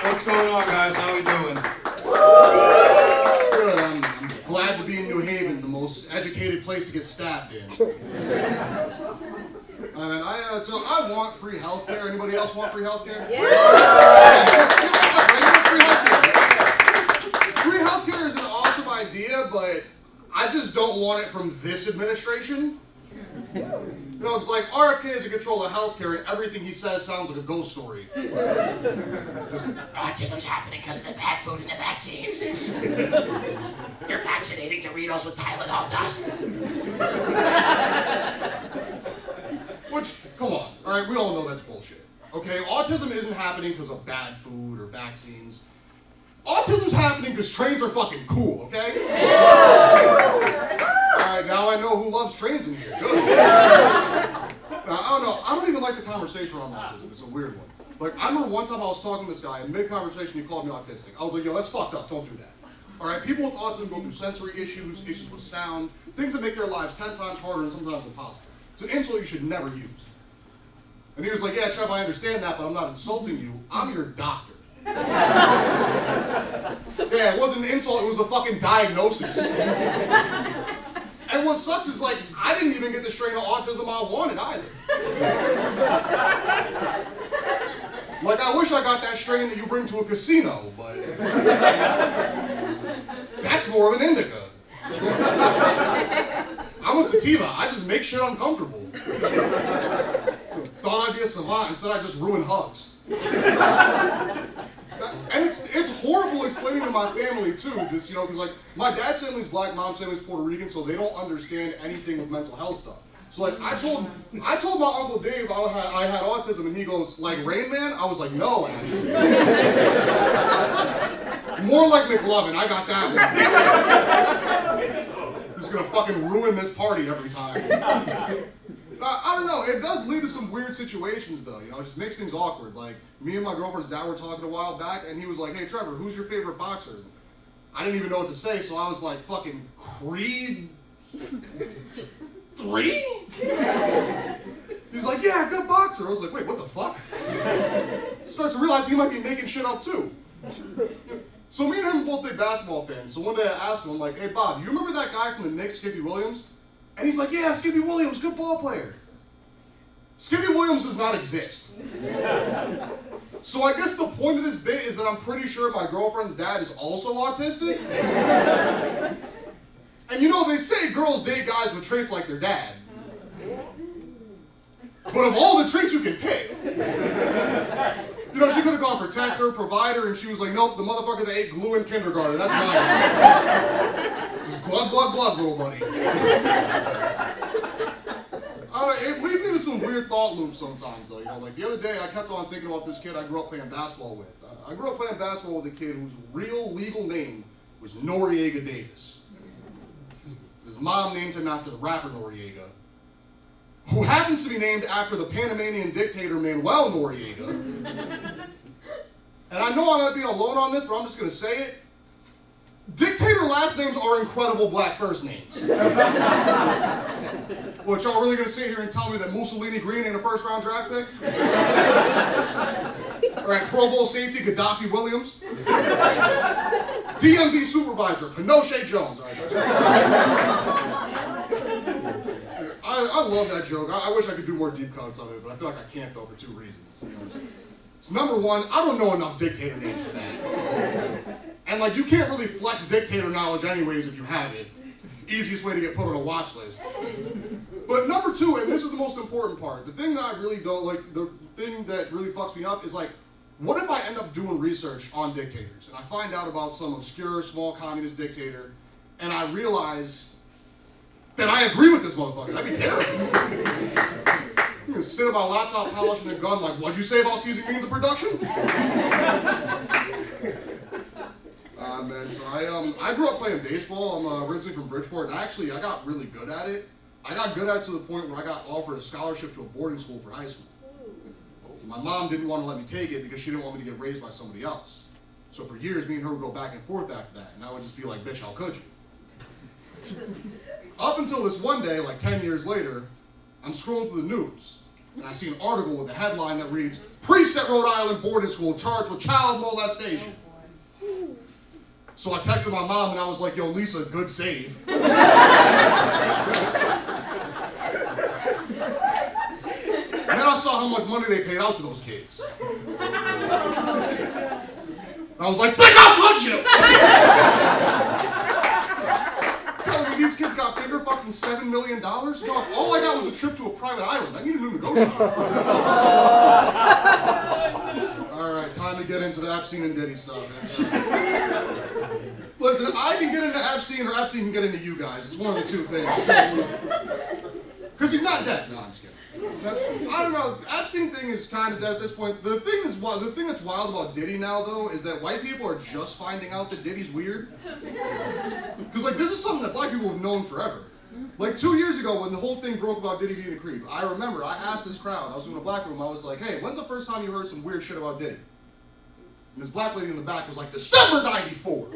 What's going on, guys? How we doing? It's good. I'm glad to be in New Haven, the most educated place to get stabbed in. So I want free healthcare. Anybody else want free healthcare? Yeah. Free healthcare is an awesome idea, but I just don't want it from this administration. You know, it's like RFK is in control of healthcare, and everything he says sounds like a ghost story. Autism's happening because of the bad food and the vaccines. They're vaccinating Doritos with Tylenol dust. Which, come on, all right, we all know that's bullshit. Okay, autism isn't happening because of bad food or vaccines. Autism's happening because trains are fucking cool, okay? Alright, now I know who loves trains in here. Good. Now, I don't know. I don't even like the conversation around autism. It's a weird one. Like, I remember one time I was talking to this guy, and mid-conversation he called me autistic. I was like, yo, that's fucked up. Don't do that. Alright, people with autism go through sensory issues, issues with sound, things that make their lives 10 times harder and sometimes impossible. It's an insult you should never use. And he was like, yeah, Trev, I understand that, but I'm not insulting you. I'm your doctor. Yeah, it wasn't an insult, it was a fucking diagnosis. And what sucks is, like, I didn't even get the strain of autism I wanted either. Like, I wish I got that strain that you bring to a casino, but that's more of an indica. I'm a sativa, I just make shit uncomfortable. Thought I'd be a savant, instead I just ruin hugs. And it's horrible explaining to my family too, just, you know, because like my dad's family's black, mom's family's Puerto Rican, so they don't understand anything with mental health stuff. So like I told my Uncle Dave I had autism, and he goes, like Rain Man? I was like, no, actually. More like McLovin, I got that one. He's gonna fucking ruin this party every time. I don't know, it does lead to some weird situations though, you know, it just makes things awkward. Like, me and my girlfriend's dad were talking a while back, and he was like, hey Trevor, who's your favorite boxer? I didn't even know what to say, so I was like, fucking Creed 3? He's like, yeah, good boxer. I was like, wait, what the fuck? Starts to realize he might be making shit up too. So me and him are both big basketball fans, so one day I asked him, I'm like, hey Bob, you remember that guy from the Knicks, Skippy Williams? And he's like, yeah, Skippy Williams, good ball player. Skippy Williams does not exist. So I guess the point of this bit is that I'm pretty sure my girlfriend's dad is also autistic. And you know, they say girls date guys with traits like their dad. But of all the traits you can pick, you know, she could have gone protector, provider, and she was like, nope, the motherfucker that ate glue in kindergarten, that's mine. Just glug, glug, glug, little buddy. It leads me to some weird thought loops sometimes, though. You know, like the other day, I kept on thinking about this kid I grew up playing basketball with. I grew up playing basketball with a kid whose real legal name was Noriega Davis. His mom named him after the rapper Noriega, who happens to be named after the Panamanian dictator Manuel Noriega. And I know I might be alone on this, but I'm just going to say it. Dictator last names are incredible black first names. What, y'all really going to sit here and tell me that Mussolini Green ain't a first-round draft pick? All right, Pro Bowl safety Gaddafi Williams. DMV supervisor Pinochet Jones. All right, that's I love that joke. I wish I could do more deep cuts of it, but I feel like I can't, though, for two reasons. You know, so number one, I don't know enough dictator names for that. And like, you can't really flex dictator knowledge anyways if you have it. It's the easiest way to get put on a watch list. But number two, and this is the most important part, the thing that I really don't like, the thing that really fucks me up is like, what if I end up doing research on dictators and I find out about some obscure small communist dictator and I realize that I agree with this motherfucker? That'd be terrible. I'm gonna sit at my laptop polishing a gun like, what'd you say about seizing means of production? Man, so I grew up playing baseball. I'm originally from Bridgeport, and I got really good at it. I got good at it to the point where I got offered a scholarship to a boarding school for high school. My mom didn't want to let me take it because she didn't want me to get raised by somebody else. So for years, me and her would go back and forth after that, and I would just be like, bitch, how could you? Up until this one day, like 10 years later, I'm scrolling through the news, and I see an article with a headline that reads, "Priest at Rhode Island boarding school charged with child molestation." So I texted my mom and I was like, "Yo, Lisa, good save." And then I saw how much money they paid out to those kids. I was like, "Bitch, I'll touch you!" Telling me these kids got finger fucking $7 million? Dog, all I got was a trip to a private island. I need a new negotiator. Alright, time to get into the Epstein and Diddy stuff. Listen, I can get into Epstein or Epstein can get into you guys. It's one of the two things. Because he's not dead. No, I'm just kidding. I don't know. The Epstein thing is kind of dead at this point. The thing that's wild about Diddy now, though, is that white people are just finding out that Diddy's weird. Because, like, this is something that black people have known forever. Like, 2 years ago, when the whole thing broke about Diddy being a creep, I remember I asked this crowd, I was doing a black room, I was like, "Hey, when's the first time you heard some weird shit about Diddy?" And this black lady in the back was like, "December '94."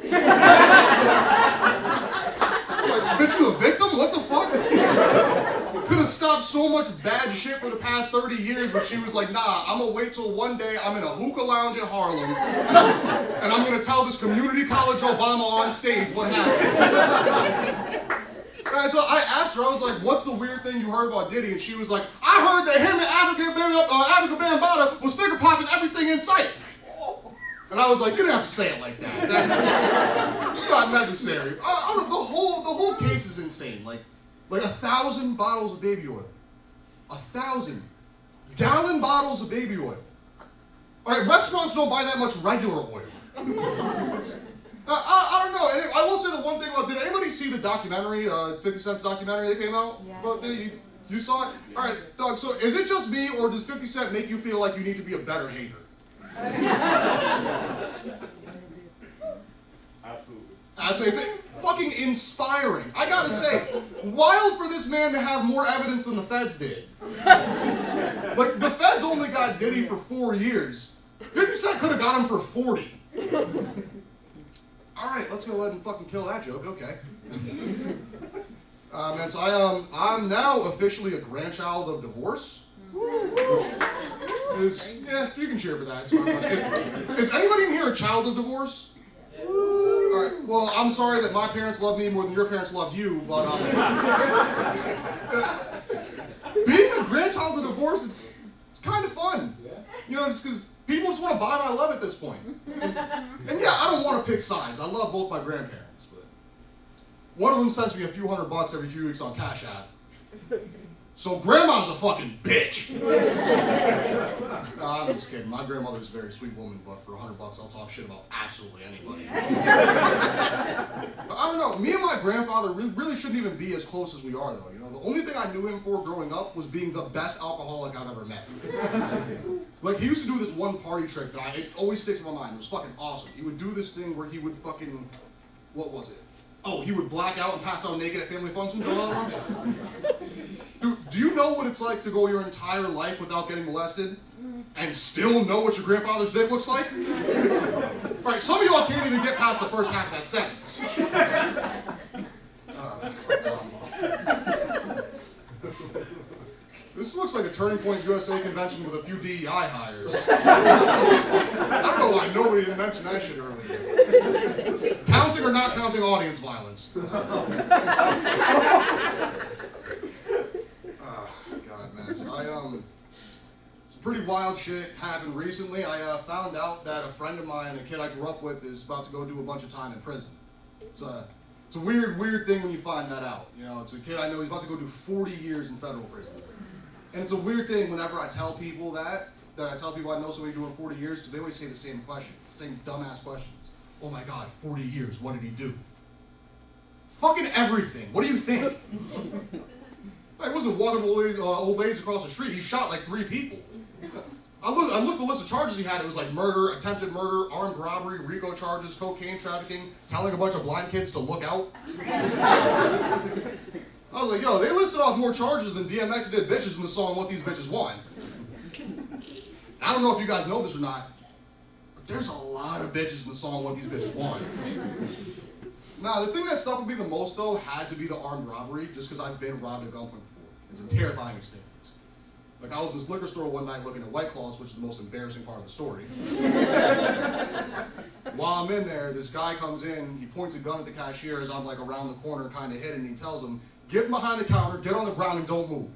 Like, bitch, you a victim? What the fuck? Could have stopped so much bad shit for the past 30 years, but she was like, "Nah, I'm gonna wait till one day I'm in a hookah lounge in Harlem, and I'm gonna tell this community college Obama on stage what happened." And so I asked her, I was like, "What's the weird thing you heard about Diddy?" And she was like, "I heard that him and Africa Bambaataa was finger popping everything in sight." And I was like, "You didn't have to say it like that. That's it's not necessary." The whole case is insane. Like 1,000 bottles of baby oil, 1,000 gallon bottles of baby oil. All right, restaurants don't buy that much regular oil. I don't know. And I will say the one thing about, did anybody see the documentary, 50 Cent's documentary that came out? Yes. About Diddy? You saw it? All right, Doug, so is it just me, or does 50 Cent make you feel like you need to be a better hater? Absolutely. It's fucking inspiring. I gotta say, wild for this man to have more evidence than the feds did. Like, the feds only got Diddy for 4 years. 50 Cent could have got him for 40. Alright, let's go ahead and fucking kill that joke, okay. Man, so I'm now officially a grandchild of divorce. Yeah, you can cheer for that. It's fine. Is anybody in here a child of divorce? Alright, well, I'm sorry that my parents love me more than your parents loved you, but being a grandchild of divorce, it's kind of fun. You know, just because people just want to buy my love at this point. And yeah, I don't want to pick sides. I love both my grandparents, but one of them sends me a few $100 every few weeks on Cash App. So grandma's a fucking bitch. No, I'm just kidding. My grandmother's a very sweet woman, but for $100 I'll talk shit about absolutely anybody. But I don't know. Me and my grandfather really shouldn't even be as close as we are, though. You know, the only thing I knew him for growing up was being the best alcoholic I've ever met. Like, he used to do this one party trick that it always sticks in my mind. It was fucking awesome. He would do this thing where he would fucking, what was it? Oh, he would black out and pass out naked at family functions? Dude, do you know what it's like to go your entire life without getting molested and still know what your grandfather's dick looks like? Right, some of y'all can't even get past the first half of that sentence. This looks like a Turning Point USA convention with a few DEI hires. I don't know why nobody didn't mention that shit earlier. Counting or not counting audience violence? God, man. So some pretty wild shit happened recently. I found out that a friend of mine, a kid I grew up with, is about to go do a bunch of time in prison. It's a weird thing when you find that out. You know, it's a kid I know, he's about to go do 40 years in federal prison. And it's a weird thing whenever I tell people that I tell people I know somebody doing 40 years, because they always say the same questions, the same dumbass questions. Oh my God, 40 years, what did he do? Fucking everything. What do you think? I wasn't walking old ladies across the street. He shot like 3 people. I looked at the list of charges he had. It was like murder, attempted murder, armed robbery, RICO charges, cocaine trafficking, telling a bunch of blind kids to look out. I was like, yo, they listed off more charges than DMX did bitches in the song What These Bitches Want. I don't know if you guys know this or not, but there's a lot of bitches in the song What These Bitches Want. Now, the thing that stuck with me the most, though, had to be the armed robbery, just because I've been robbed at gunpoint before. It's a terrifying experience. Like, I was in this liquor store one night looking at White Claws, which is the most embarrassing part of the story. While I'm in there, this guy comes in, he points a gun at the cashier as I'm like around the corner kind of hidden, and he tells him, get behind the counter, get on the ground, and don't move.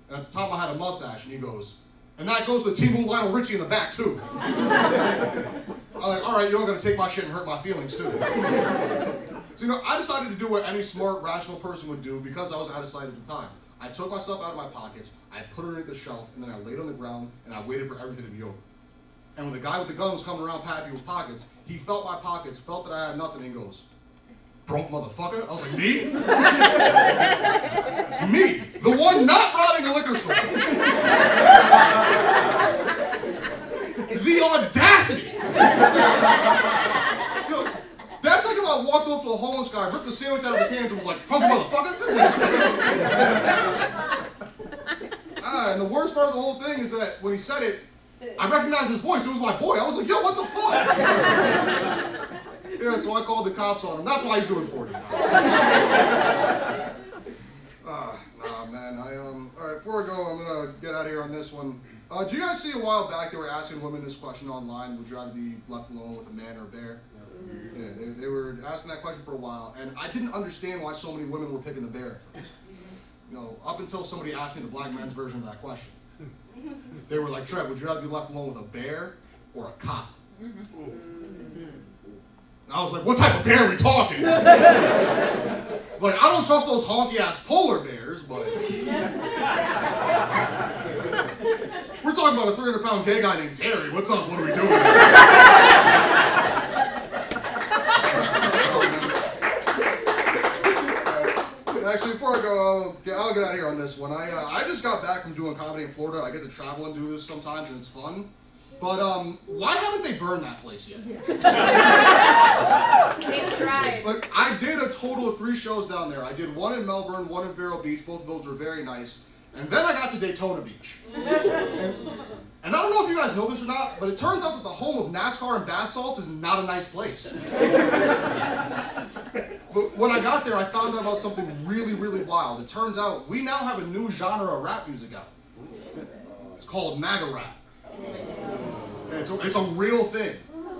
And at the time I had a mustache, and he goes, and that goes to Team Lionel Richie in the back too. I'm like, all right, you're not gonna take my shit and hurt my feelings too. So, I decided to do what any smart, rational person would do because I was out of sight at the time. I took my stuff out of my pockets, I put it underneath the shelf, and then I laid on the ground, and I waited for everything to be over. And when the guy with the gun was coming around patting people's pockets, he felt my pockets, felt that I had nothing, and he goes, broke motherfucker? I was like, me? Me, the one not robbing a liquor store. The audacity. That's like if I walked up to a homeless guy, ripped the sandwich out of his hands, and was like, punk motherfucker? This makes sense. And the worst part of the whole thing is that when he said it, I recognized his voice. It was my boy. I was like, yo, what the fuck? Yeah, so I called the cops on him. That's why he's doing 40 now. Nah, man. All right, before I go, I'm gonna get out of here on this one. Do you guys see a while back they were asking women this question online? Would you rather be left alone with a man or a bear? Yeah, they were asking that question for a while, and I didn't understand why so many women were picking the bear at first. Up until somebody asked me the black men's version of that question. They were like, Trev, would you rather be left alone with a bear or a cop? And I was like, what type of bear are we talking? It's like, I don't trust those honky-ass polar bears, but... We're talking about a 300-pound gay guy named Terry. What's up? What are we doing? Actually, before I go, I'll get out of here on this one. I just got back from doing comedy in Florida. I get to travel and do this sometimes, and it's fun. But why haven't they burned that place yet? They've tried. Like, I did a total of 3 shows down there. I did one in Melbourne, one in Vero Beach. Both of those were very nice. And then I got to Daytona Beach. And I don't know if you guys know this or not, but it turns out that the home of NASCAR and bath salts is not a nice place. But when I got there, I found out about something really, really wild. It turns out we now have a new genre of rap music out. It's called MAGA rap. It's a real thing.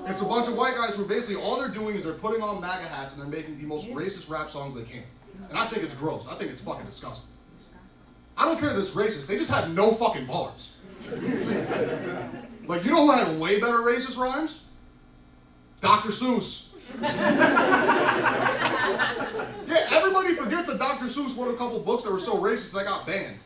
It's a bunch of white guys who basically all they're doing is they're putting on MAGA hats and they're making the most racist rap songs they can. And I think it's gross. I think it's fucking disgusting. I don't care that it's racist. They just have no fucking bars. Like, you know who had way better racist rhymes? Dr. Seuss. Yeah, everybody forgets that Dr. Seuss wrote a couple books that were so racist they got banned.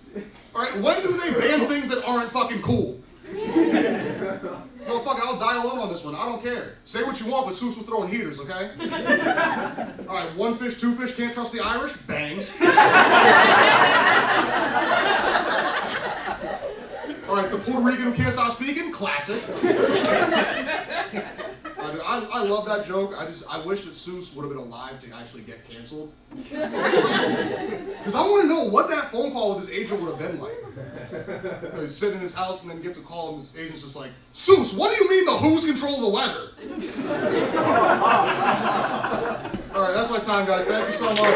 Alright, when do they ban things that aren't fucking cool? No, fuck it, I'll die alone on this one. I don't care. Say what you want, but Seuss was throwing heaters, okay? Alright, 1 fish, 2 fish, can't trust the Irish? Bangs. Alright, the Puerto Rican who can't stop speaking? Classic. I love that joke. I wish that Seuss would have been alive to actually get canceled. Because I want to know what that phone call with his agent would have been like. He's sitting in his house and then gets a call and his agent's just like, Seuss, what do you mean the who's control the weather? Alright, that's my time, guys. Thank you so much.